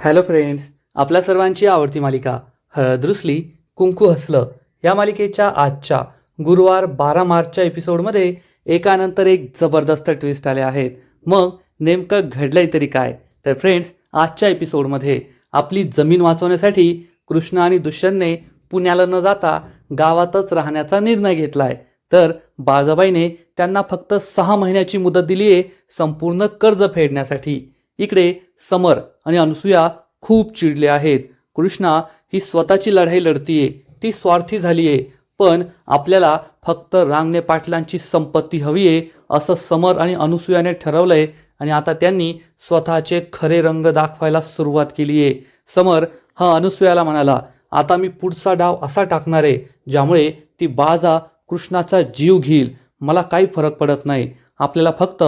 Hello friends, आपल्या सर्वांची आवडती मालिका हळद रुसली कुंकू हसलं या मालिकेच्या आजच्या गुरुवार 12 मार्चच्या एपिसोडमध्ये एकानंतर एक जबरदस्त ट्विस्ट आले आहेत. मग नेमकं घडलंय तरी काय? तर फ्रेंड्स, आजच्या एपिसोडमध्ये आपली जमीन वाचवण्यासाठी कृष्ण आणि दुष्यंतने पुण्याला न जाता गावातच राहण्याचा निर्णय घेतलाय. तर बाळजाबाईने त्यांना फक्त 6 महिन्याची मुदत दिली आहे संपूर्ण कर्ज फेडण्यासाठी. इकडे समर आणि अनसुया खूप चिडले आहेत. कृष्णा ही स्वतःची लढाई लढतीये, ती स्वार्थी झालीये, पण आपल्याला फक्त रांगणे पाटलांची संपत्ती हवी आहे असं समर आणि अनसुयाने ठरवलंय आणि आता त्यांनी स्वतःचे खरे रंग दाखवायला सुरुवात केली आहे. समर हा अनसुयाला म्हणाला, आता मी पुढचा डाव असा टाकणार आहे ज्यामुळे ती बाजा कृष्णाचा जीव घेईल. मला काही फरक पडत नाही, आपल्याला फक्त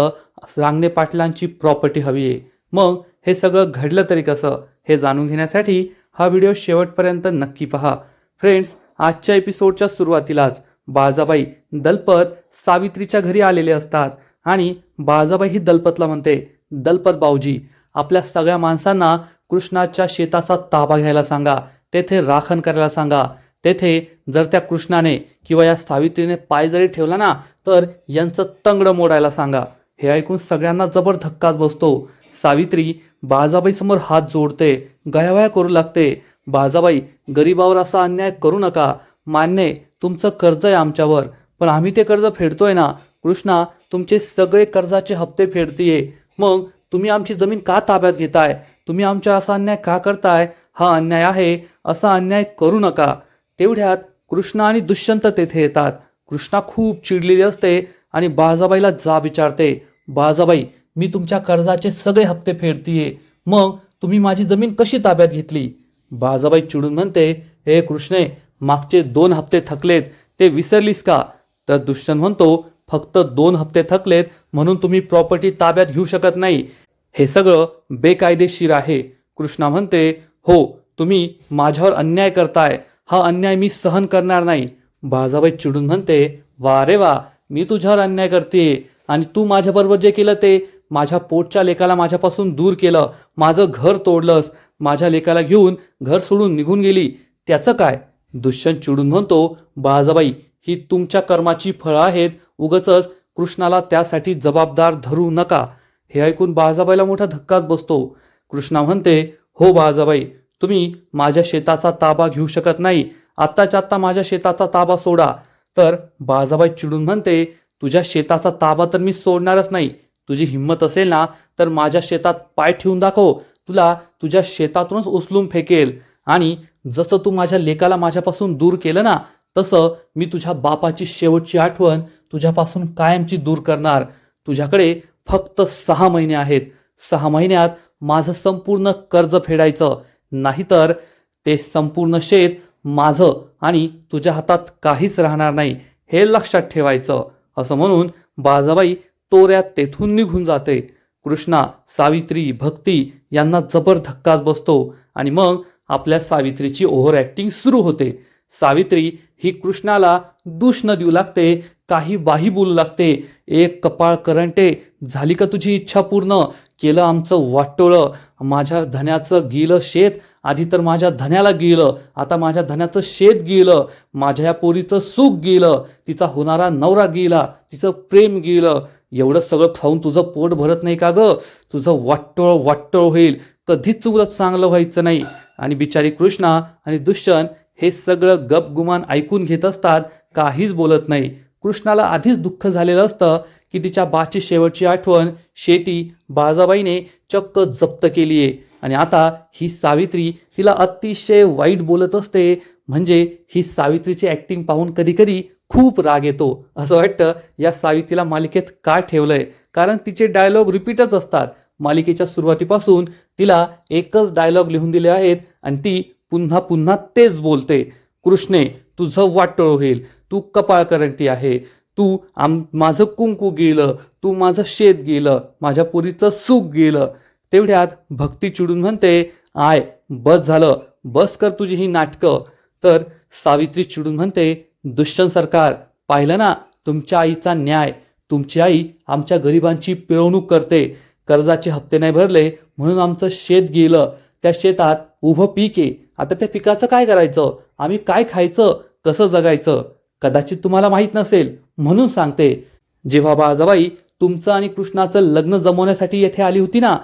रांगणे पाटलांची प्रॉपर्टी हवी आहे. मग हे सगळं घडलं तरी कसं हे जाणून घेण्यासाठी हा व्हिडिओ शेवटपर्यंत नक्की पहा. फ्रेंड्स, आजच्या एपिसोडच्या सुरुवातीलाच बाळजाबाई दलपत सावित्रीच्या घरी आलेले असतात आणि बाळजाबाई ही दलपतला म्हणते, दलपत भाऊजी, आपल्या सगळ्या माणसांना कृष्णाच्या शेताचा ताबा घ्यायला सांगा, तेथे राखण करायला सांगा. तेथे जर त्या कृष्णाने किंवा या सावित्रीने पाय जरी ठेवला ना तर यांचं तंगडं मोडायला सांगा. हे ऐकून सगळ्यांना जबर धक्काच बसतो. सावित्री बाळजाबाई समोर हात जोडते, गयावया करू लागते. बाळजाबाई, गरीबावर असा अन्याय करू नका. मान्य तुमचं कर्ज आहे आमच्यावर, पण आम्ही ते कर्ज फेडतोय ना. कृष्णा तुमचे सगळे कर्जाचे हप्ते फेडतीये, मग तुम्ही आमची जमीन का ताब्यात घेताय? तुम्ही आमच्या असा अन्याय का करताय? हा अन्याय आहे, असा अन्याय करू नका. तेवढ्यात कृष्णा आणि दुष्यंत तेथे येतात. कृष्णा खूप चिडलेली असते आणि बाळजाबाईला जाब विचारते, बाळजाबाई, मी तुमच्या कर्जाचे सगळे हप्ते फेडतीये, मग तुम्ही माझी जमीन कशी ताब्यात घेतली? बाळजाबाई चिडून म्हणते, हे कृष्णे, मागचे 2 हप्ते थकलेत, ते विसरलीस का? तर दुष्यंत म्हणतो, फक्त 2 हप्ते थकलेत म्हणून तुम्ही प्रॉपर्टी ताब्यात घेऊ शकत नाही, हे सगळं बेकायदेशीर आहे. कृष्णा म्हणते, हो, तुम्ही माझ्यावर अन्याय करताय, हा अन्याय मी सहन करणार नाही. बाळजाबाई चिडून म्हणते, वा रे वा, मी तुझ्यावर अन्याय करते आणि तू माझ्याबरोबर जे केलं ते माझ्या पोटच्या लेकाला माझ्यापासून दूर केलं, माझं घर तोडलंस, माझ्या लेकाला घेऊन घर सोडून निघून गेली, त्याचं काय? दुष्यंत चिडून म्हणतो, बाळजाबाई, ही तुमच्या कर्माची फळं आहेत, उगाचच कृष्णाला त्यासाठी जबाबदार धरू नका. हे ऐकून बाळजाबाईला मोठा धक्काच बसतो. कृष्णा म्हणते, हो बाळजाबाई, तुम्ही माझ्या शेताचा ताबा घेऊ शकत नाही, आत्ताच्या आत्ता माझ्या शेताचा ताबा सोडा. तर बाळजाबाई चिडून म्हणते, तुझ्या शेताचा ताबा तर मी सोडणारच नाही. तुझी हिंमत असेल ना तर माझ्या शेतात पाय ठेवून दाखव, तुला तुझ्या शेतातूनच उचलून फेकेल. आणि जसं तू माझ्या लेकाला माझ्यापासून दूर केलं ना, तसं मी तुझ्या बापाची शेवटची आठवण तुझ्यापासून कायमची दूर करणार. तुझ्याकडे फक्त 6 महिने आहेत. 6 महिन्यात माझं संपूर्ण कर्ज फेडायचं, नाहीतर ते संपूर्ण शेत माझं आणि तुझ्या हातात काहीच राहणार नाही, हे लक्षात ठेवायचं. असं म्हणून बाळजाबाई तोऱ्यात तेथून निघून जाते. कृष्णा, सावित्री, भक्ती यांना जबर धक्काच बसतो आणि मग आपल्या सावित्रीची ओव्हर ॲक्टिंग सुरू होते. सावित्री ही कृष्णाला दूष न देऊ लागते, काही बाही बोलू लागते. एक कपाळ करंटे, झाली का तुझी इच्छा पूर्ण? केलं आमचं वाटोळं, माझ्या धन्याचं गेलं शेत, आधी तर माझ्या धन्याला गेलं, आता माझ्या धन्याचं शेत गेलं, माझ्या या पोरीचं सुख गेलं, तिचा होणारा नवरा गेला, तिचं प्रेम गेलं. एवढं सगळं खाऊन तुझं पोट भरत नाही का ग? तुझं वाटोळ होईल, कधीच तुला चांगलं व्हायचं नाही. आणि बिचारी कृष्णा आणि दुष्यंत हे सगळं गपगुमान ऐकून घेत असतात, काहीच बोलत नाही. कृष्णाला आधीच दुःख झालेलं असतं की तिच्या बाची शेवटची आठवण शेती बाळजाबाईने चक्क जप्त केली आहे आणि आता ही सावित्री तिला अतिशय वाईट बोलत असते. म्हणजे ही सावित्रीची ॲक्टिंग पाहून कधी कधी खूप राग येतो. असं वाटतं या सावित्रीला मालिकेत का ठेवलंय, कारण तिचे डायलॉग रिपीटच असतात. मालिकेच्या सुरुवातीपासून तिला एकच डायलॉग लिहून दिले आहेत आणि ती पुन्हा पुन्हा तेच बोलते. कृष्णे, तुझं वाटोळ होईल, तू कपाळकरंटी आहे, तू माझं कुंकू गेलं, तू माझं शेत गेलं, माझ्या पोरीचं सुख गेलं. तेवढ्यात भक्ती चिडून म्हणते, आय बस झालं, बस कर तुझी ही नाटकं. तर सावित्री चिडून म्हणते, दुष्यंत सरकार, पाहिलं ना तुमच्या आईचा न्याय, तुमची आई आमच्या गरिबांची पिळवणूक करते, कर्जाचे हप्ते नाही भरले म्हणून आमचं शेत गेलं, त्या शेतात उभं पीक आहे, आता त्या पिकाचं काय करायचं, आम्ही काय खायचं, कसं जगायचं, कदाचित तुम्हाला माहीत नसेल म्हणून सांगते. जेव्हा बाळजाबाई तुमचं आणि कृष्णाचं लग्न जमवण्यासाठी येथे आली होती ना,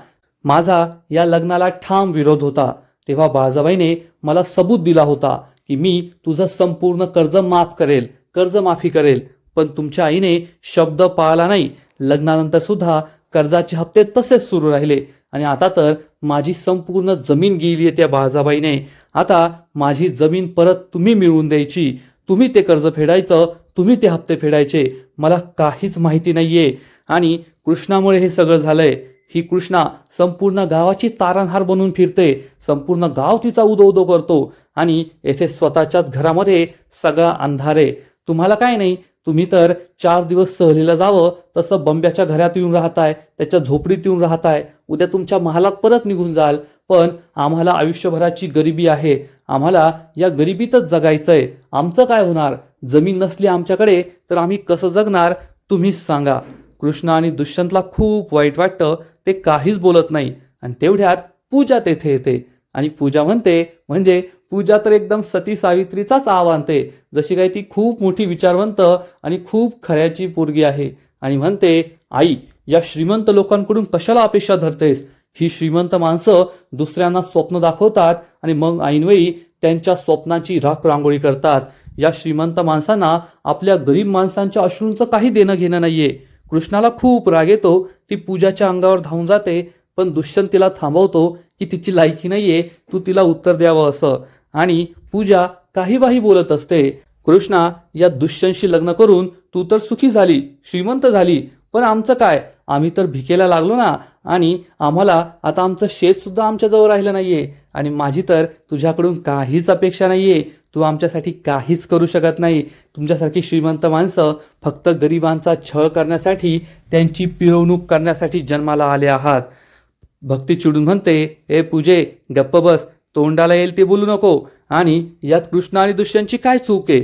माझा या लग्नाला ठाम विरोध होता. तेव्हा बाळजाबाईने मला सबूत दिला होता की मी तुझं संपूर्ण कर्ज माफ करेल, कर्जमाफी करेल. पण तुमच्या आईने शब्द पाळला नाही. लग्नानंतर सुद्धा कर्जाचे हप्ते तसेच सुरू राहिले आणि आता तर माझी संपूर्ण जमीन गेली आहे त्या बाळजाबाईने. आता माझी जमीन परत तुम्ही मिळवून द्यायची, तुम्ही ते कर्ज फेडायचं, तुम्ही ते हप्ते फेडायचे. मला काहीच माहिती नाहीये आणि कृष्णामुळे हे सगळं झालंय. ही कृष्णा संपूर्ण गावाची तारणहार बनून फिरते, संपूर्ण गाव तिचा उदो उदो करतो आणि येथे स्वतःच्याच घरामध्ये सगळा अंधार आहे. तुम्हाला काय नाही, तुम्ही तर 4 दिवस सहलीला जावं तसं बंब्याच्या घरात येऊन राहताय, त्याच्या झोपडीत येऊन राहताय, उद्या तुमच्या महालात परत निघून जाल. पण आम्हाला आयुष्यभराची गरिबी आहे, आम्हाला या गरिबीतच जगायचंय. आमचं काय होणार, जमीन नसली आमच्याकडे तर आम्ही कसं जगणार, तुम्हीच सांगा. कृष्ण आणि दुष्यंतला खूप वाईट वाटतं. ते काहीच बोलत नाही आणि तेवढ्यात पूजा तेथे येते आणि पूजा म्हणते, म्हणजे पूजा तर एकदम सती सावित्रीचाच आव आणते, जशी काही ती खूप मोठी विचारवंत आणि खूप खऱ्याची पोरगी आहे. आणि म्हणते, आई, या श्रीमंत लोकांकडून कशाला अपेक्षा धरतेस? ही श्रीमंत माणसं दुसऱ्यांना स्वप्न दाखवतात आणि मग ऐनवेळी त्यांच्या स्वप्नांची राख रांगोळी करतात. या श्रीमंत माणसांना आपल्या गरीब माणसांच्या अश्रूंचं काही देणं घेणं नाहीये. कृष्णाला खूप राग येतो. ती पूजाच्या अंगावर धावून जाते, पण दुष्यंत तिला थांबवतो की तिची लायकी नाहीये, तू तिला उत्तर द्यावं असं. आणि पूजा काही बोलत असते. कृष्णा, या दुष्यंतशी लग्न करून तू तर सुखी झाली, श्रीमंत झाली, पण आमचं काय, आम्ही तर भिकेला लागलो ना. आणि आम्हाला आता आमचं शेत सुद्धा आमच्याजवळ राहिलं नाहीये आणि माझी तर तुझ्याकडून काहीच अपेक्षा नाहीये. तू आमच्यासाठी काहीच करू शकत नाही. तुमच्यासारखी श्रीमंत माणसं फक्त गरिबांचा छळ करण्यासाठी, त्यांची पिळवणूक करण्यासाठी जन्माला आले आहात. भक्ती चिडून म्हणते, ए पूजे, गप्प बस, तोंडाला येईल ते बोलू नको. आणि यात कृष्ण आणि दुष्यंतची काय चूक आहे?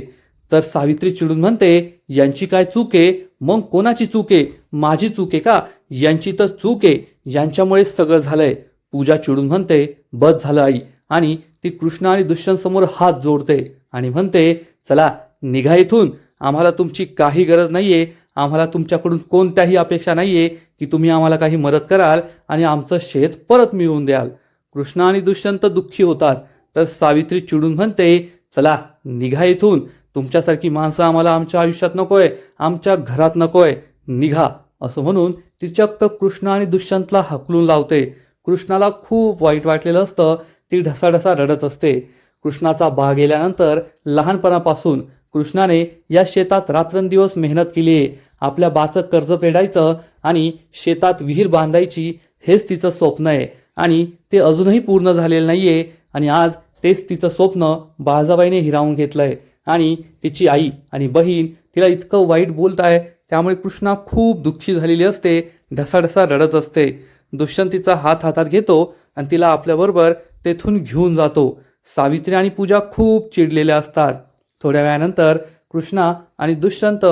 तर सावित्री चिडून म्हणते, यांची काय चूक आहे? मग कोणाची चूक आहे? माझी चूक आहे का? यांची तर चूक आहे, यांच्यामुळेच सगळं झालंय. पूजा चिडून म्हणते, बस झालं आई. आणि ती कृष्ण आणि दुष्यंत समोर हात जोडते आणि म्हणते, चला निघा इथून, आम्हाला तुमची काही गरज नाहीये, आम्हाला तुमच्याकडून कोणत्याही अपेक्षा नाहीये की तुम्ही आम्हाला काही मदत कराल आणि आमचं शेत परत मिळवून द्याल. कृष्ण आणि दुष्यंत दुःखी होतात. तर सावित्री चिडून म्हणते, चला निघा इथून, तुमच्यासारखी माणसं आम्हाला आमच्या आयुष्यात नकोय, आमच्या घरात नकोय, निघा. असं म्हणून ती चक्क कृष्ण आणि दुष्यंतला हकलून लावते. कृष्णाला खूप वाईट वाटलेलं असतं. ती ढसाढसा रडत असते. कृष्णाचा बा गेल्यानंतर लहानपणापासून कृष्णाने या शेतात रात्रंदिवस मेहनत केली आहे. आपल्या बाचं कर्ज फेडायचं आणि शेतात विहीर बांधायची, हेच तिचं स्वप्न आहे आणि ते अजूनही पूर्ण झालेलं नाहीये. आणि आज तेच तिचं स्वप्न बाळजाबाईने हिरावून घेतलंय आणि तिची आई आणि बहीण तिला इतकं वाईट बोलत आहे. त्यामुळे कृष्णा खूप दुःखी झालेली असते, ढसाढसा रडत असते. दुष्यंत तिचा हात हातात घेतो आणि तिला आपल्याबरोबर तेथून घेऊन जातो. सावित्री आणि पूजा खूप चिडलेल्या असतात. थोड्या वेळानंतर कृष्णा आणि दुष्यंत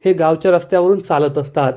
हे गावच्या रस्त्यावरून चालत असतात.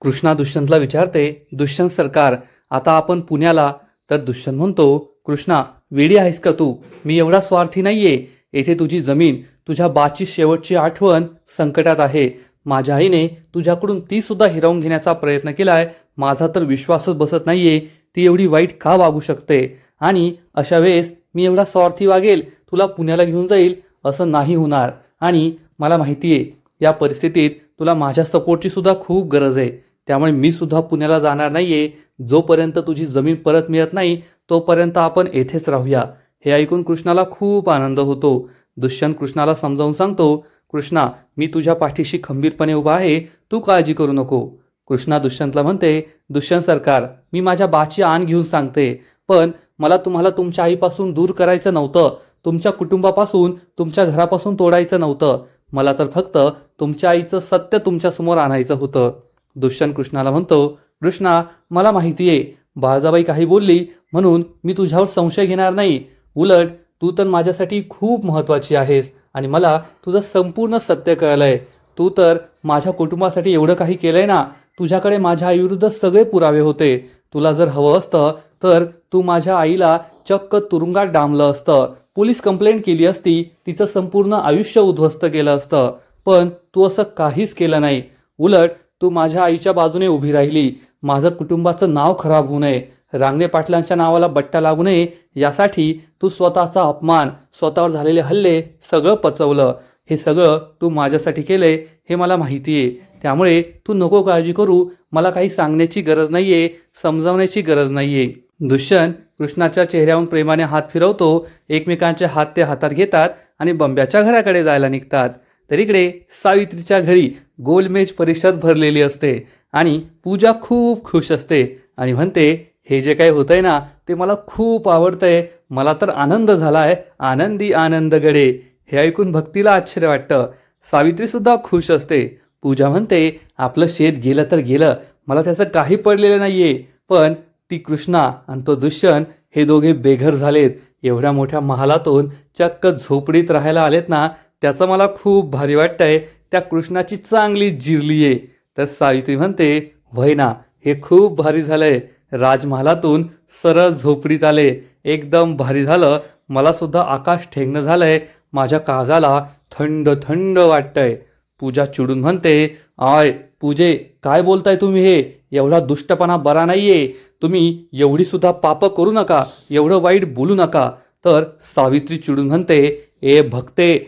कृष्णा दुष्यंतला विचारते, दुष्यंत सरकार, आता आपण पुण्याला. तर दुष्यंत म्हणतो, कृष्णा, वेडी आहेस का तू? मी एवढा स्वार्थी नाहीये. येथे तुझी जमीन, तुझ्या बाची शेवटची आठवण संकटात आहे. माझ्या आईने तुझ्याकडून ती सुद्धा हिरावून घेण्याचा प्रयत्न केलाय. माझा तर विश्वासच बसत नाहीये, ती एवढी वाईट का वागू शकते. आणि अशा वेळेस मी एवढा स्वार्थी वागेल, तुला पुण्याला घेऊन जाईल, असं नाही होणार. आणि मला माहिती आहे, या परिस्थितीत तुला माझ्या सपोर्टची सुद्धा खूप गरज आहे. त्यामुळे मी सुद्धा पुण्याला जाणार नाहीये. जोपर्यंत तुझी जमीन परत मिळत नाही तोपर्यंत आपण येथेच राहूया. हे ऐकून कृष्णाला खूप आनंद होतो. दुष्यंत कृष्णाला समजावून सांगतो, कृष्णा, मी तुझ्या पाठीशी खंबीरपणे उभा आहे, तू काळजी करू नको. कृष्णा दुष्यंतला म्हणते, दुष्यंत सरकार, मी माझ्या बाची आण घेऊन सांगते, पण मला तुम्हाला तुमच्या आईपासून दूर करायचं नव्हतं, तुमच्या कुटुंबापासून, तुमच्या घरापासून तोडायचं नव्हतं. मला तर फक्त तुमच्या आईचं सत्य तुमच्यासमोर आणायचं होतं. दुष्यंत कृष्णाला म्हणतो, कृष्णा, मला माहिती आहे, बाळजाबाई काही बोलली म्हणून मी तुझ्यावर संशय घेणार नाही. उलट तू तर माझ्यासाठी खूप महत्त्वाची आहेस आणि मला तुझं संपूर्ण सत्य कळलंय. तू तर माझ्या कुटुंबासाठी एवढं काही केलंय ना. तुझ्याकडे माझ्या आईविरुद्ध सगळे पुरावे होते. तुला जर हवं असतं तर तू माझ्या आईला चक्क तुरुंगात डांबलं असतं, पोलीस कंप्लेंट केली असती, तिचं संपूर्ण आयुष्य उद्ध्वस्त केलं असतं. पण तू असं काहीच केलं नाही. उलट तू माझ्या आईच्या बाजूने उभी राहिली. माझं कुटुंबाचं नाव खराब होऊ नये, रांगणे पाटलांच्या नावाला बट्टा लागू नये, यासाठी तू स्वतःचा अपमान, स्वतःवर झालेले हल्ले सगळं पचवलं. हे सगळं तू माझ्यासाठी केलंय हे मला माहिती आहे. त्यामुळे तू नको काळजी करू. मला काही सांगण्याची गरज नाहीये, समजावण्याची गरज नाहीये. दुष्यंत कृष्णाच्या चेहऱ्याहून प्रेमाने हात फिरवतो. एकमेकांचे हात ते हातात घेतात आणि बंब्याच्या घराकडे जायला निघतात. तर इकडे सावित्रीच्या घरी गोलमेज परिषद भरलेली असते आणि पूजा खूप खुश असते आणि म्हणते, हे जे काही होतंय ना ते मला खूप आवडतंय. मला तर आनंद झालाय, आनंदी आनंद गडे. हे ऐकून भक्तीला आश्चर्य वाटतं. सावित्रीसुद्धा खुश असते. पूजा म्हणते, आपलं शेत गेलं तर गेलं, मला त्याचं काही पडलेलं नाहीये. पण ती कृष्णा आणि तो दुष्यंत हे दोघे बेघर झालेत. एवढ्या मोठ्या महालातून चक्क झोपडीत राहायला आलेत ना, त्याचं मला खूप भारी वाटतंय. त्या कृष्णाची चांगली जिरली आहे. तर सावित्री म्हणते, व्हय ना, हे खूप भारी झालंय. राजमहालातून सरळ झोपडीत आले, एकदम भारी झालं. मला सुद्धा आकाश ठेंगणं झालंय. माझ्या काळजाला थंड थंड वाटतंय. पूजा चिडून म्हणते, आय पूजे, काय बोलताय तुम्ही? हे एवढा दुष्टपणा बरा नाहीये. तुम्ही एवढी सुद्धा पापं करू नका, एवढं वाईट बोलू नका. तर सावित्री चिडून म्हणते, ए भक्ते,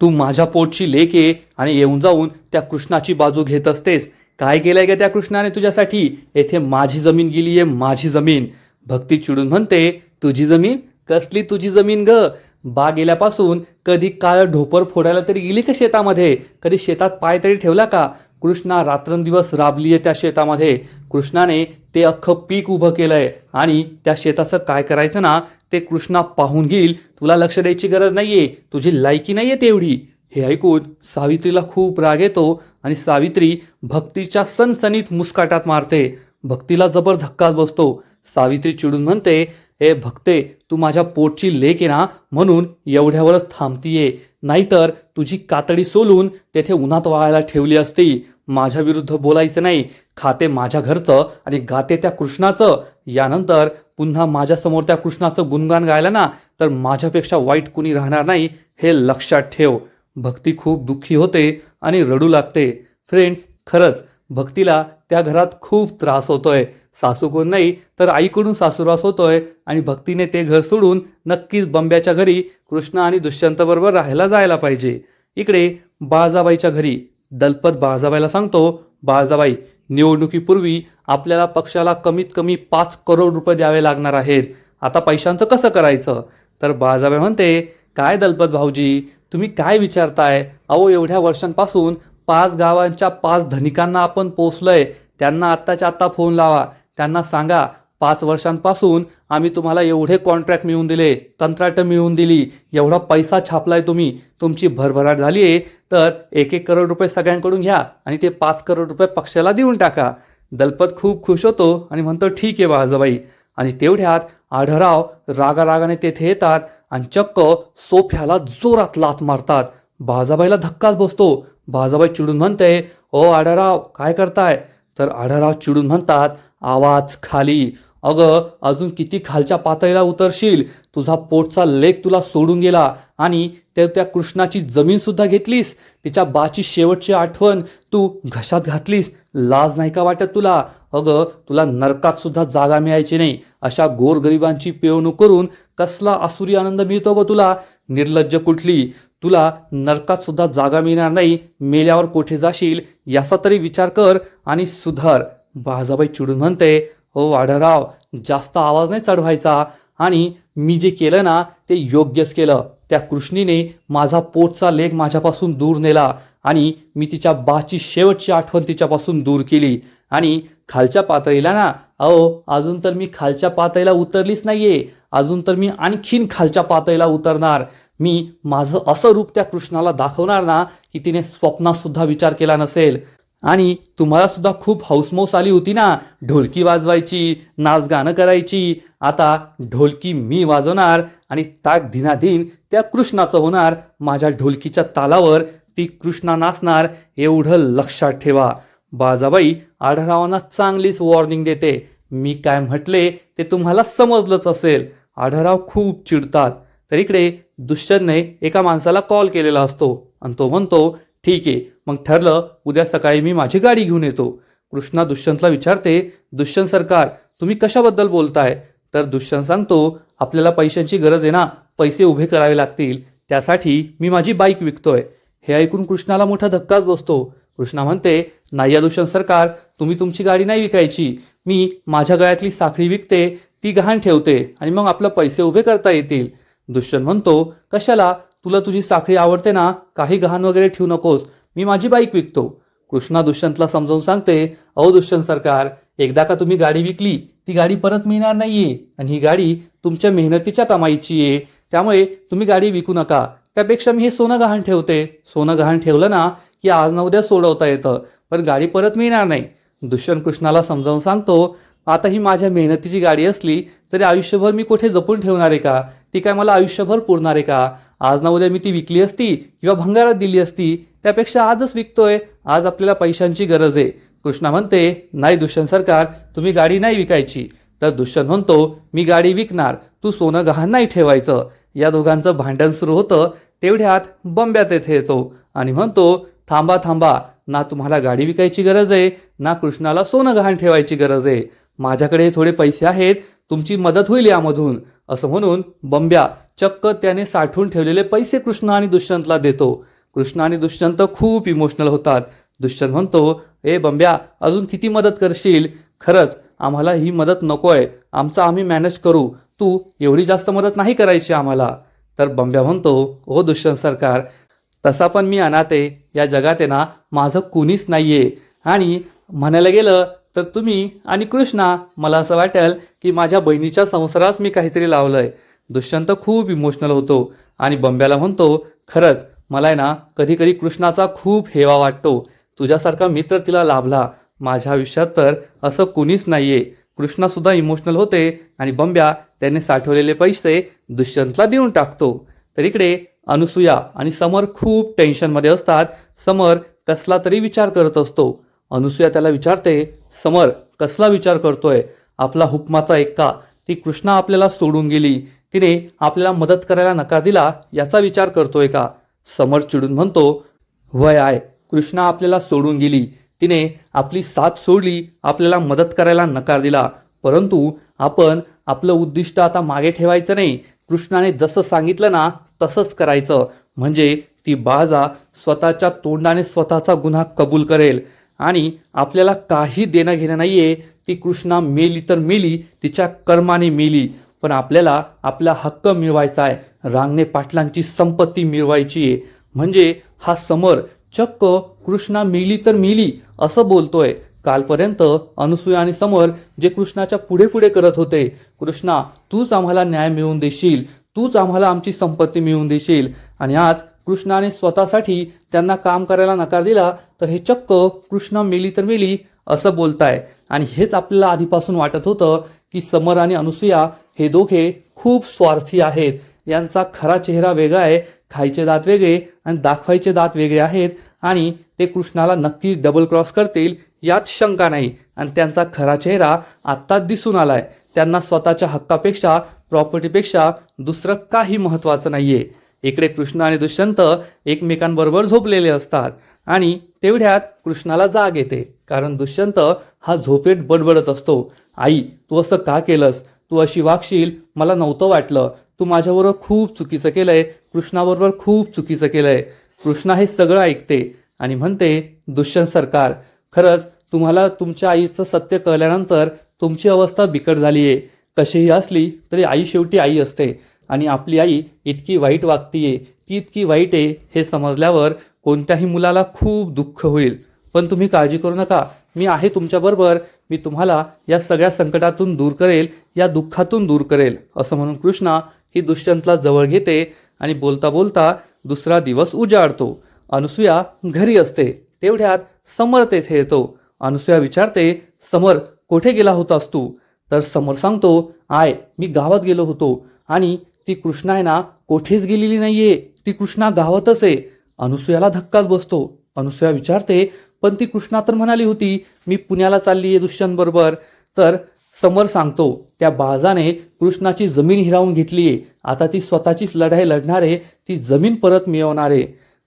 तू माझ्या पोटची लेक आहे आणि येऊन जाऊन त्या कृष्णाची बाजू घेत असतेस. काय केलंय का त्या कृष्णाने तुझ्यासाठी? येथे माझी जमीन गेली आहे, माझी जमीन. भक्ती चिडून म्हणते, तुझी जमीन? कसली तुझी जमीन ग? बा गेल्यापासून कधी काळ ढोपर फोडायला तरी गेली का शेतामध्ये? कधी शेतात पाय तरी ठेवला का? कृष्णा रात्रंदिवस राबली आहे त्या शेतामध्ये. कृष्णाने ते अख्खं पीक उभं केलंय आणि त्या शेताचं काय करायचं ना ते कृष्णा पाहून घेईल. तुला लक्ष द्यायची गरज नाहीये, तुझी लायकी नाहीये तेवढी. हे ऐकून सावित्रीला खूप राग येतो आणि सावित्री भक्तीच्या सणसणीत मुस्काटात मारते. भक्तीला जबर धक्काच बसतो. सावित्री चिडून म्हणते, ए भक्ते, तू माझ्या पोटची लेक आहे ना, म्हणून एवढ्यावरच थांबतीये. नाहीतर तुझी कातडी सोलून तेथे उन्हात वाळायला ठेवली असती. माझ्या विरुद्ध बोलायचं नाही. खाते माझ्या घरचं आणि गाते त्या कृष्णाचं. यानंतर पुन्हा माझ्यासमोर त्या कृष्णाचं गुणगान गायला ना तर माझ्यापेक्षा वाईट कुणी राहणार नाही, हे लक्षात ठेव. भक्ती खूप दुःखी होते आणि रडू लागते. फ्रेंड्स, खरंच भक्तीला त्या घरात खूप त्रास होतोय. सासू कोण नाही तर आईकडून सासूरवास होतोय आणि भक्तीने ते घर सोडून नक्कीच बंब्याच्या घरी कृष्ण आणि दुष्यंतबरोबर राहायला जायला पाहिजे. इकडे बाळजाबाईच्या घरी दलपत बाळजाबाईला सांगतो, बाळजाबाई, निवडणुकीपूर्वी आपल्याला पक्षाला कमीत कमी 5 करोड रुपये द्यावे लागणार आहेत. आता पैशांचं कसं करायचं? तर बाळजाबाई म्हणते, काय दलपत भाऊजी, तुम्ही काय विचारताय? अहो, एवढ्या वर्षांपासून 5 गावांच्या 5 धनिकांना आपण पोचलोय. त्यांना आत्ताच्या आत्ता फोन लावा. त्यांना सांगा, 5 वर्षांपासून आम्ही तुम्हाला एवढे कॉन्ट्रॅक्ट मिळवून दिले, कंत्राटं मिळवून दिली, एवढा पैसा छापलाय तुम्ही, तुमची भरभराट झाली आहे. तर 1-1 करोड रुपये सगळ्यांकडून घ्या आणि ते 5 करोड रुपये पक्षाला देऊन टाका. दलपत खूप खुश होतो आणि म्हणतो, ठीक आहे बाळाजाबाई. आणि तेवढ्यात आढळराव रागारागाने तेथे येतात आणि चक्क सोफ्याला जोरात लाथ मारतात. बाळाजाबाईला धक्काच बसतो. बाळाजाबाई चिडून म्हणते, ओ आढळराव, काय करताय? तर आढळराव चिडून म्हणतात, आवाज खाली. अगं, अजून किती खालच्या पातळीला उतरशील? तुझा पोटचा लेक तुला सोडून गेला आणि त्या कृष्णाची जमीन सुद्धा घेतलीस. तिच्या बाची शेवटची आठवण तू घशात घातलीस. लाज नाही का वाटत तुला? अगं, तुला नरकात सुद्धा जागा मिळायची नाही. अशा गोरगरिबांची पिळवणूक करून कसला आसुरी आनंद मिळतो ग तुला? निर्लज्ज कुठली! तुला नरकात सुद्धा जागा मिळणार नाही. मेल्यावर कोठे जाशील याचा तरी विचार कर आणि सुधार. बाळाजाबाई चिडून म्हणते, हो आढळराव, जास्त आवाज नाही चढवायचा. आणि मी जे केलं ना ते योग्यच केलं. त्या कृष्णीने माझा पोटचा लेक माझ्यापासून दूर नेला आणि मी तिच्या बाची शेवटची आठवण तिच्यापासून दूर केली. आणि खालच्या पातळीला ना, अहो, अजून तर मी खालच्या पातळीला उतरलीच नाहीये. अजून तर मी आणखीन खालच्या पातळीला उतरणार. मी माझं असं रूप त्या कृष्णाला दाखवणार ना की तिने स्वप्नात सुद्धा विचार केला नसेल. आणि तुम्हाला सुद्धा खूप हौसमौस आली होती ना ढोलकी वाजवायची, नाच गाणं करायची. आता ढोलकी मी वाजवणार आणि ताक दिनादिन त्या कृष्णाचं होणार. माझ्या ढोलकीच्या तालावर ती कृष्णा नाचणार, एवढं लक्षात ठेवा. बाळाजाबाई आढळरावांना चांगलीच वॉर्निंग देते. मी काय म्हटले ते तुम्हाला समजलंच असेल. आढळराव खूप चिडतात. तर इकडे दुष्यंतने एका माणसाला कॉल केलेला असतो आणि तो म्हणतो, ठीक आहे, मग ठरलं, उद्या सकाळी मी माझी गाडी घेऊन येतो. कृष्णा दुष्यंतला विचारते, दुष्यंत सरकार, तुम्ही कशाबद्दल बोलताय? तर दुष्यंत सांगतो, आपल्याला पैशांची गरज आहे ना, पैसे उभे करावे लागतील, त्यासाठी मी माझी बाईक विकतोय. हे ऐकून कृष्णाला मोठा धक्काच बसतो. कृष्णा म्हणते, नाही दुष्यंत सरकार, तुम्ही तुमची गाडी नाही विकायची. मी माझ्या गळ्यातली साखळी विकते, ती गहाण ठेवते आणि मग आपलं पैसे उभे करता येतील. दुष्यंत म्हणतो, कशाला? तुला तुझी साखळी आवडते ना, काही गहाण वगैरे ठेवू नकोस, मी माझी बाईक विकतो. कृष्णा दुष्यंतला समजावून सांगते, अहो दुष्यंत सरकार, एकदा का तुम्ही गाडी विकली, ती गाडी परत मिळणार नाहीये आणि ही गाडी तुमच्या मेहनतीच्या कमाईची आहे. त्यामुळे तुम्ही गाडी विकू नका. त्यापेक्षा मी हे सोनं गहाण ठेवते. सोनं गहाण ठेवलं ना की आज ना उद्या सोडवता येतं, पण गाडी परत मिळणार नाही. दुष्यंत कृष्णाला समजावून सांगतो, आता ही माझ्या मेहनतीची गाडी असली तरी आयुष्यभर मी कुठे जपून ठेवणार आहे का? ती काय मला आयुष्यभर पुरणार आहे का? आज ना उद्या मी ती विकली असती किंवा भंगारात दिली असती, त्यापेक्षा आजच विकतोय. आज आपल्याला पैशांची गरज आहे. कृष्णा म्हणते, नाही दुष्यंत सरकार, तुम्ही गाडी नाही विकायची. तर दुष्यंत म्हणतो, मी गाडी विकणार, तू सोनं गहाण नाही ठेवायचं. या दोघांचं भांडण सुरू होतं. तेवढ्यात बंब्या तेथे येतो आणि म्हणतो, थांबा थांबा, ना तुम्हाला गाडी विकायची गरज आहे, ना कृष्णाला सोनं गहाण ठेवायची गरज आहे. माझ्याकडे थोडे पैसे आहेत, तुमची मदत होईल यामधून. असं म्हणून बंब्या चक्क त्याने साठवून ठेवलेले पैसे कृष्णा आणि दुष्यंतला देतो. कृष्णा आणि दुष्यंत खूप इमोशनल होतात. दुष्यंत म्हणतो, ए बंब्या, अजून किती मदत करशील? खरंच आम्हाला ही मदत नकोय, आमचं आम्ही मॅनेज करू, तू एवढी जास्त मदत नाही करायची आम्हाला. तर बंब्या म्हणतो, ओ दुष्यंत सरकार, तसा पण मी अनाथ आहे, या जगात आहे ना माझं कुणीच नाहीये. आणि म्हणायला गेलं तर तुम्ही आणि कृष्णा, मला असं वाटेल की माझ्या बहिणीच्या संसारास मी काहीतरी लावलंय. दुष्यंत खूप इमोशनल होतो आणि बंब्याला म्हणतो, खरंच मला आहे ना कधी कधी कृष्णाचा खूप हेवा वाटतो. तुझ्यासारखा मित्र तिला लाभला. माझ्या आयुष्यात तर असं कुणीच नाहीये. कृष्णा सुद्धा इमोशनल होते आणि बंब्या त्याने साठवलेले पैसे दुष्यंतला देऊन टाकतो. तर इकडे अनुसूया आणि समर खूप टेन्शनमध्ये असतात. समर कसला तरी विचार करत असतो. अनुसूया त्याला विचारते, समर कसला विचार करतोय? आपला हुकमाचा ऐका, ती कृष्णा आपल्याला सोडून गेली, तिने आपल्याला मदत करायला नकार दिला, याचा विचार करतोय का? समर चिडून म्हणतो, वय आहे, कृष्णा आपल्याला सोडून गेली, तिने आपली साथ सोडली, आपल्याला मदत करायला नकार दिला, परंतु आपण आपलं उद्दिष्ट आता मागे ठेवायचं नाही. कृष्णाने जसं सांगितलं ना तसंच करायचं, म्हणजे ती बाजा स्वतःच्या तोंडाने स्वतःचा गुन्हा कबूल करेल आणि आपल्याला काही देणं घेणं नाहीये. ती कृष्णा मेली तर मेली, तिच्या कर्माने मेली, पण आपल्याला आपला हक्क मिळवायचा आहे. रांगणे पाटलांची संपत्ती मिळवायची आहे. म्हणजे हा समर चक्क कृष्णा मेली तर मेली असं बोलतोय. कालपर्यंत अनुसूया आणि समर जे कृष्णाच्या पुढे पुढे करत होते, कृष्णा तूच आम्हाला न्याय मिळवून देशील, तूच आम्हाला आमची संपत्ती मिळवून देशील, आणि आज कृष्णाने स्वतःसाठी त्यांना काम करायला नकार दिला, तर हे चक्क कृष्णा मेली तर मेली असं बोलताय. आणि हेच आपल्याला आधीपासून वाटत होतं की समर आणि अनुसूया हे दोघे खूप स्वार्थी आहेत. यांचा खरा चेहरा वेगळा आहे, खायचे दात वेगळे आणि दाखवायचे दात वेगळे आहेत, आणि ते कृष्णाला नक्की डबल क्रॉस करतील यात शंका नाही. आणि त्यांचा खरा चेहरा आत्ताच दिसून आलाय. त्यांना स्वतःच्या हक्कापेक्षा, प्रॉपर्टीपेक्षा दुसरं काही महत्त्वाचं नाहीये. इकडे कृष्णा आणि दुष्यंत एकमेकांबरोबर झोपलेले असतात आणि तेवढ्यात कृष्णाला जाग येते, कारण दुष्यंत हा झोपेत बडबडत असतो, आई तू असं का केलंस? तू अशी वागशील मला नव्हतं वाटलं. तू माझ्याबरोबर खूप चुकीचं केलंय, कृष्णाबरोबर खूप चुकीचं केलंय. कृष्णा हे सगळं ऐकते आणि म्हणते, दुष्यंत सरकार, खरंच तुम्हाला तुमच्या आईचं सत्य कळल्यानंतर तुमची अवस्था बिकट झाली आहे. कशीही असली तरी आई शेवटी आई असते, आणि आपली आई इतकी वाईट वागतीये, ती इतकी वाईट आहे हे समजल्यावर कोणत्याही मुलाला खूप दुःख होईल. पण तुम्ही काळजी करू नका, मी आहे तुमच्याबरोबर. मी तुम्हाला या सगळ्या संकटातून दूर करेल, या दुःखातून दूर करेल. असं म्हणून कृष्णा ही दुष्यंतला जवळ घेते आणि बोलता बोलता दुसरा दिवस उजाडतो. अनुसूया घरी असते. तेवढ्यात समर तेथे येतो. अनुसूया विचारते, समर कुठे गेला होतास तू? तर समर सांगतो, मी गावात गेलो होतो, आणि ती कृष्णा आहे ना कोठेच गेलेली नाहीये, ती कृष्णा गावातच आहे. अनुसूयाला धक्काच बसतो. अनुसूया विचारते, पण ती कृष्णा तर म्हणाली होती मी पुण्याला चालली आहे दुष्यंत बरोबर. तर समर सांगतो त्या बाजाने कृष्णाची जमीन हिरावून घेतलीये, आता ती स्वतःचीच लढाई लढणारे, ती जमीन परत मिळवणारे.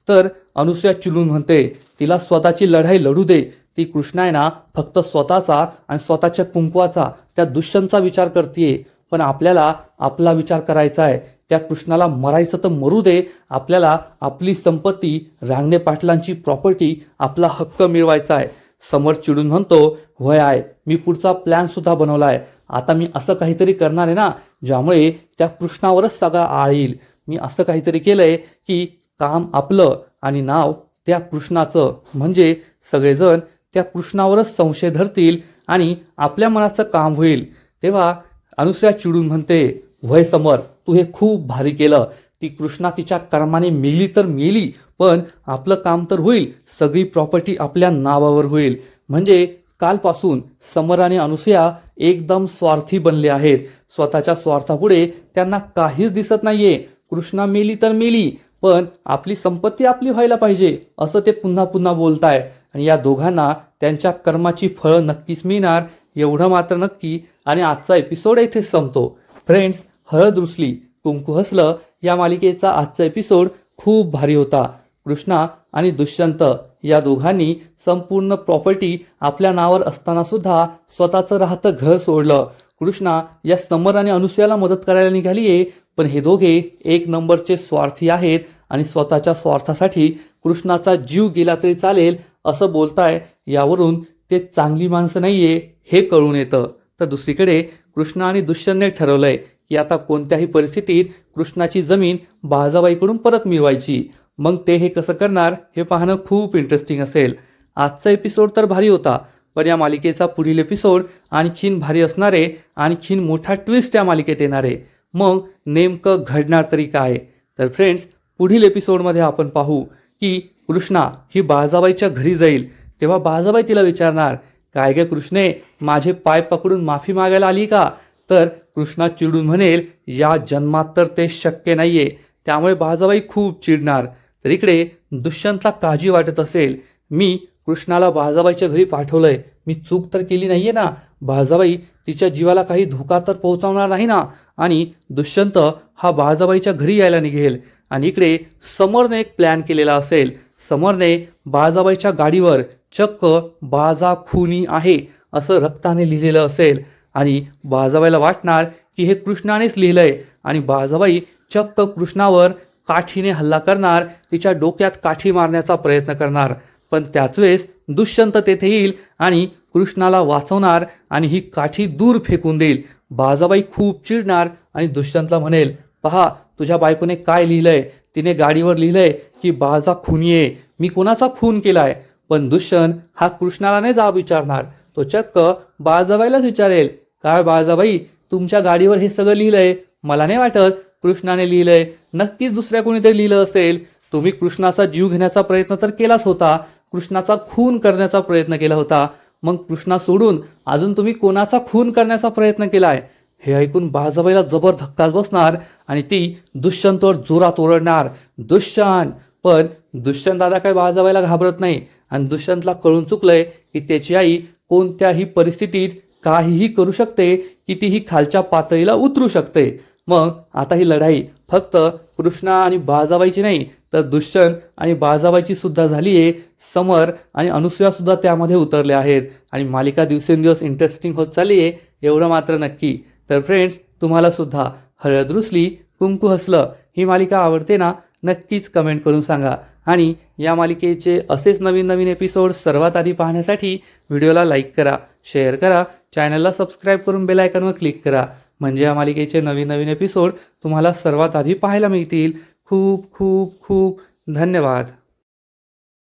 तर अनुसूया चिडून म्हणते तिला स्वतःची लढाई लढू दे, ती कृष्णा आहे ना फक्त स्वतःचा आणि स्वतःच्या कुंकवाचा त्या दुष्यंतचा विचार करते. पण आपल्याला आपला विचार करायचा आहे. त्या कृष्णाला मरायचं तर मरू दे, आपल्याला आपली संपत्ती, रांगणे पाटलांची प्रॉपर्टी, आपला हक्क मिळवायचा आहे. समर चिडून म्हणतो होय आहे, मी पुढचा प्लॅन सुद्धा बनवला आहे. आता मी असं काहीतरी करणार आहे ना ज्यामुळे त्या कृष्णावरच सगळा आळ येईल. मी असं काहीतरी केलंय की काम आपलं आणि नाव त्या कृष्णाचं, म्हणजे सगळेजण त्या कृष्णावरच संशय धरतील आणि आपल्या मनाचं काम होईल. तेव्हा अनुसूया चिडून म्हणते वय समर, तू हे खूप भारी केलं. ती कृष्णा तिच्या कर्माने मेली तर मेली, पण आपलं काम तर होईल, सगळी प्रॉपर्टी आपल्या नावावर होईल. म्हणजे कालपासून समर आणि अनुसूया एकदम स्वार्थी बनले आहेत. स्वतःच्या स्वार्थापुढे त्यांना काहीच दिसत नाहीये. कृष्णा मेली तर मेली, पण आपली संपत्ती आपली व्हायला पाहिजे असं ते पुन्हा पुन्हा बोलताय. आणि या दोघांना त्यांच्या कर्माची फळं नक्कीच मिळणार, एवढं मात्र नक्की. आणि आजचा एपिसोड इथेच संपतो. फ्रेंड्स, हळद रुसली कुंकू हसलं या मालिकेचा आजचा एपिसोड खूप भारी होता. कृष्णा आणि दुष्यंत या दोघांनी संपूर्ण प्रॉपर्टी आपल्या नावावर असताना सुद्धा स्वतःचं राहतं घर सोडलं. कृष्णा या समर आणि अनुसूयाला मदत करायला निघालीये, पण हे दोघे एक नंबरचे स्वार्थी आहेत आणि स्वतःच्या स्वार्थासाठी कृष्णाचा जीव गेला तरी चालेल असं बोलताय. यावरून ते चांगली माणसं नाहीये हे कळून येतं. तर दुसरीकडे कृष्णा आणि दुष्यंतने ठरवलंय की आता कोणत्याही परिस्थितीत कृष्णाची जमीन बाळजाबाईकडून परत मिळवायची. मग ते हे कसं करणार हे पाहणं खूप इंटरेस्टिंग असेल. आजचा एपिसोड तर भारी होता, पण या मालिकेचा पुढील एपिसोड आणखीन भारी असणारे, आणखीन मोठा ट्विस्ट या मालिकेत येणारे. मग नेमकं घडणार तरी काय? तर फ्रेंड्स, पुढील एपिसोडमध्ये आपण पाहू की कृष्णा ही बाळजाबाईच्या घरी जाईल. तेव्हा बाळजाबाई तिला विचारणार काय गे कृष्णे, माझे पाय पकडून माफी मागायला आली का? तर कृष्णा चिडून म्हणेल या जन्मात तर ते शक्य नाहीये. त्यामुळे बाळजाबाई खूप चिडणार. तर इकडे दुष्यंतला काळजी वाटत असेल, मी कृष्णाला बाळजाबाईच्या घरी पाठवलंय, मी चूक तर केली नाहीये ना, बाळजाबाई तिच्या जीवाला काही धोका तर पोहोचवणार नाही ना. आणि दुष्यंत हा बाळजाबाईच्या घरी यायला निघेल. आणि इकडे समरने एक प्लॅन केलेला असेल. समरने बाळजाबाईच्या गाडीवर चक्क बाळजा खुनी आहे असं रक्ताने लिहिलेलं असेल. आणि बाळजाबाईला वाटणार की हे कृष्णानेच लिहिलंय आणि बाळजाबाई चक्क कृष्णावर काठीने हल्ला करणार, तिच्या डोक्यात काठी मारण्याचा प्रयत्न करणार. पण त्याच वेळेस दुष्यंत तेथे येईल आणि कृष्णाला वाचवणार आणि ही काठी दूर फेकून देईल. बाळजाबाई खूप चिडणार आणि दुष्यंतला म्हणेल पहा तुझ्या बायकोने काय लिहिलंय, तिने गाडीवर लिहिलंय की बाळजा खुनी आहे, मी कोणाचा खून केलाय? पण दुष्यंत हा कृष्णाला नाही जाब विचारणार, तो चक्क बाळजाबाईलाच विचारेल काय बाळजाबाई तुमच्या गाडीवर हे सगळं लिहिलंय? मला नाही वाटत कृष्णाने लिहिलंय, नक्कीच दुसऱ्या कोणीतरी लिहिलं असेल. तुम्ही कृष्णाचा जीव घेण्याचा प्रयत्न तर केलाच होता, कृष्णाचा खून करण्याचा प्रयत्न केला होता, मग कृष्णा सोडून अजून तुम्ही कोणाचा खून करण्याचा प्रयत्न केलाय? हे ऐकून बाळजाबाईला जबर धक्काच बसणार आणि ती दुष्यंतवर जोरात ओरडणार दुष्यंत. पण दुष्यंत दादा काय बाळजाबाईला घाबरत नाही आणि दुष्यंतला कळून चुकलंय की त्याची आई कोणत्याही परिस्थितीत काहीही करू शकते, कितीही खालच्या पातळीला उतरू शकते. मग आता ही लढाई फक्त कृष्णा आणि बाळजाबाईची नाही तर दुष्यंत आणि बाळजाबाईची सुद्धा झाली आहे. समर आणि अनुसूया सुद्धा त्यामध्ये उतरले आहेत आणि मालिका दिवसेंदिवस इंटरेस्टिंग होत चालली आहे, एवढं मात्र नक्की. तर फ्रेंड्स, तुम्हाला सुद्धा हळद रुसली कुंकू हसलं ही मालिका आवडते ना? नक्कीच कमेंट करून सांगा. आणि या मालिकेचे असेच नवीन नवीन एपिसोड सर्वात आधी पाहण्यासाठी व्हिडिओला लाईक करा, शेअर करा, चॅनलला सबस्क्राईब करून बेल आयकॉनवर क्लिक करा, म्हणजे या मालिकेचे नवीन नवीन एपिसोड तुम्हाला सर्वात आधी पाहायला मिळतील. खूप खूप खूप धन्यवाद.